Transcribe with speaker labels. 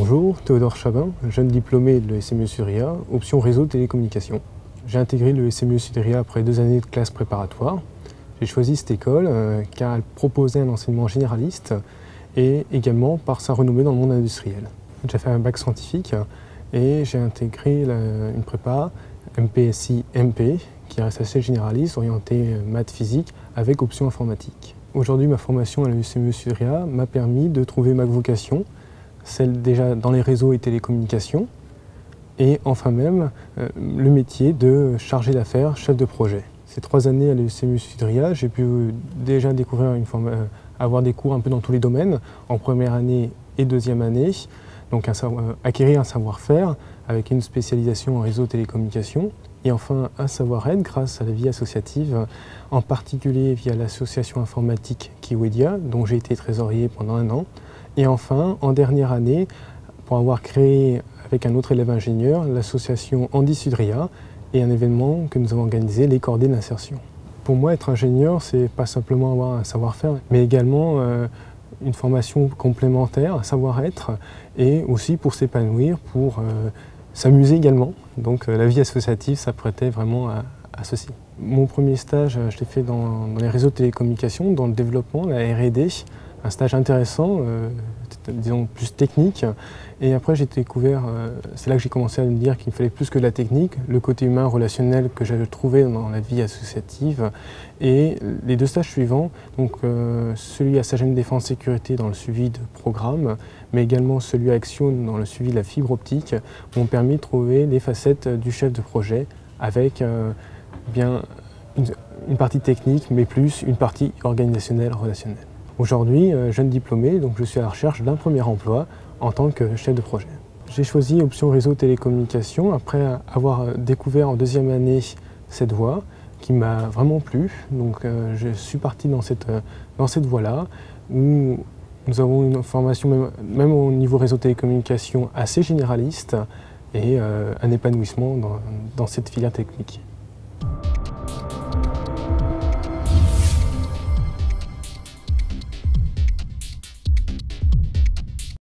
Speaker 1: Bonjour, Théodore Chabin, jeune diplômé de l'ESMU Sud-RIA, option réseau télécommunications. J'ai intégré l'ESMU Sud-RIA après 2 années de classe préparatoire. J'ai choisi cette école car elle proposait un enseignement généraliste et également par sa renommée dans le monde industriel. J'ai fait un bac scientifique et j'ai intégré une prépa MPSI-MP qui reste assez généraliste, orientée maths physique avec option informatique. Aujourd'hui, ma formation à l'ESMU Sud-RIA m'a permis de trouver ma vocation, celle déjà dans les réseaux et télécommunications, et enfin même le métier de chargé d'affaires, chef de projet. Ces 3 années à l'ESMU Sud-RIA, j'ai pu déjà découvrir avoir des cours un peu dans tous les domaines, en première année et deuxième année, donc acquérir un savoir-faire avec une spécialisation en réseau télécommunications, et enfin un savoir-être grâce à la vie associative, en particulier via l'association informatique Kiwedia, dont j'ai été trésorier pendant 1 an, et enfin en dernière année, pour avoir créé avec un autre élève ingénieur l'association Handi Sud-RIA et un événement que nous avons organisé, les cordées d'insertion. Pour moi, être ingénieur, c'est pas simplement avoir un savoir-faire, mais également une formation complémentaire, un savoir-être, et aussi pour s'épanouir, pour s'amuser également. Donc la vie associative s'apprêtait vraiment à ceci. Mon premier stage, je l'ai fait dans les réseaux de télécommunications, dans le développement, la R&D, un stage intéressant, disons plus technique. Et après j'ai découvert, c'est là que j'ai commencé à me dire qu'il me fallait plus que de la technique, le côté humain, relationnel que j'avais trouvé dans la vie associative. Et les 2 stages suivants, donc celui à Sagem Défense Sécurité dans le suivi de programme, mais également celui à Action dans le suivi de la fibre optique, m'ont permis de trouver les facettes du chef de projet avec bien une partie technique, mais plus une partie organisationnelle, relationnelle. Aujourd'hui, jeune diplômé, donc je suis à la recherche d'un premier emploi en tant que chef de projet. J'ai choisi option réseau télécommunications après avoir découvert en 2e année cette voie qui m'a vraiment plu. Donc je suis parti dans cette voie-là où nous avons une formation même au niveau réseau télécommunications assez généraliste et un épanouissement dans cette filière technique.